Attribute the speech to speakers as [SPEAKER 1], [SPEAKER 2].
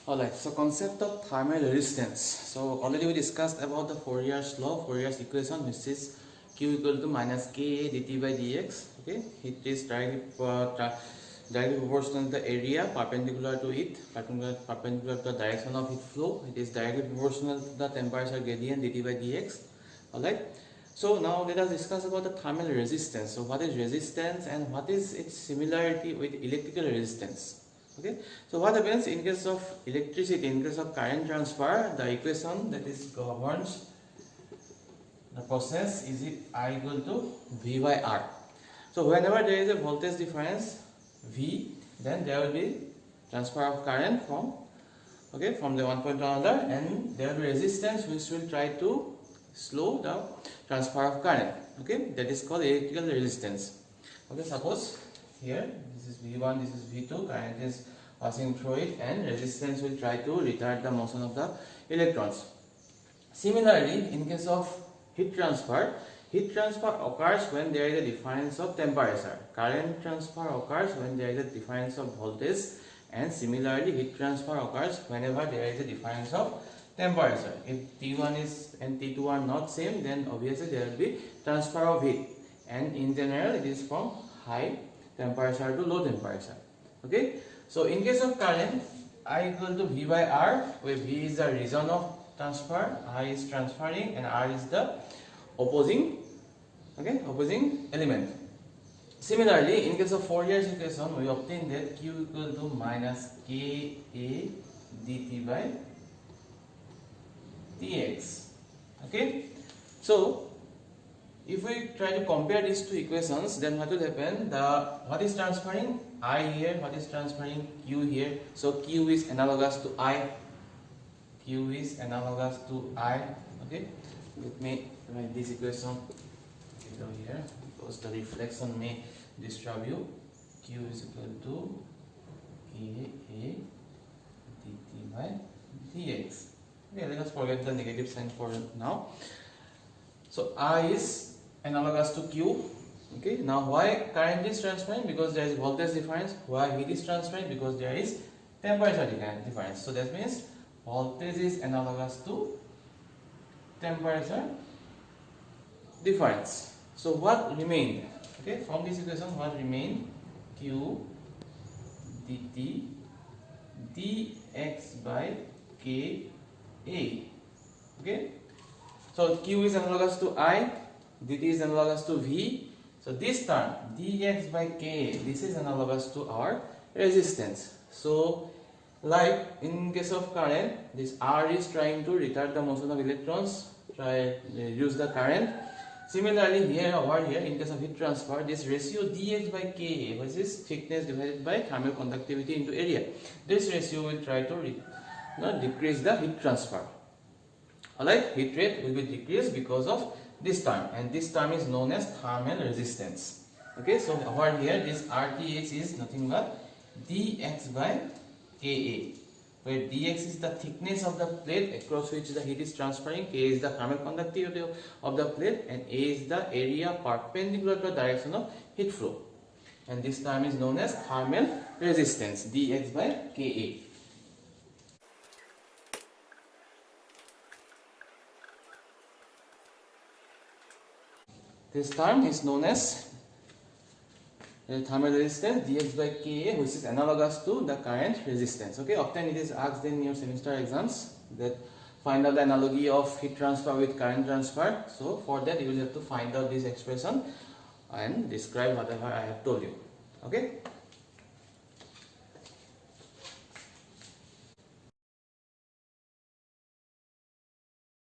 [SPEAKER 1] Alright, so concept of thermal resistance. So already we discussed about the Fourier's law, Fourier's equation, which is Q equal to minus Ka dt by dx. Okay, it is directly proportional to the area perpendicular to it, perpendicular to the direction of heat flow. It is directly proportional to the temperature gradient dt by dx. Alright. So now let us discuss about the thermal resistance. So what is resistance and what is its similarity with electrical resistance? Okay, so what happens in case of electricity, in case of current transfer, the equation that is governs the process is it I equal to V by R. So whenever there is a voltage difference V, then there will be transfer of current from the one point to another, and there will be resistance which will try to slow the transfer of current. Okay, that is called electrical resistance. Okay, suppose here this is V1, this is V2, current is passing through it, and resistance will try to retard the motion of the electrons. Similarly, in case of heat transfer occurs when there is a difference of temperature. Current transfer occurs when there is a difference of voltage, and similarly heat transfer occurs whenever there is a difference of temperature. If T1 is and T2 are not same, then obviously there will be transfer of heat, and in general it is from high temperature to low temperature. Okay, so in case of current, I equal to V by R, where V is the region of transfer, I is transferring, and R is the opposing element. Similarly, in case of Fourier's equation, we obtain that Q equal to minus Ka dt by dx. Okay, so if we try to compare these two equations, then what will happen? What is transferring? I here. What is transferring? Q here. So Q is analogous to I. Q is analogous to I. Okay. Let me write this equation over here because the reflection may disturb you. Q is equal to Ka dt by dx. Okay. Let us forget the negative sign for now. So I is analogous to Q. Okay, now why current is transferring? Because there is voltage difference. Why heat is transferring? Because there is temperature difference. So that means voltage is analogous to temperature difference. So what remained? Okay, from this equation what remained? Q dt dx by Ka. Okay, so Q is analogous to I, dt is analogous to V. So this term dx by Ka, this is analogous to our resistance. So like in case of current, this R is trying to retard the motion of electrons, reduce the current. Similarly here over here in case of heat transfer, this ratio dx by Ka, which is thickness divided by thermal conductivity into area, this ratio will try to decrease the heat transfer. Alright, heat rate will be decreased because of this term, and this term is known as thermal resistance. Okay, so over here this RTH is nothing but dx by Ka, where dx is the thickness of the plate across which the heat is transferring, Ka is the thermal conductivity of the plate, and A is the area perpendicular to the direction of heat flow. And this term is known as thermal resistance, dx by Ka. This term is known as thermal resistance dx by Ka, which is analogous to the current resistance. Okay, often it is asked in your semester exams that find out the analogy of heat transfer with current transfer. So for that you will have to find out this expression and describe whatever I have told you. Okay.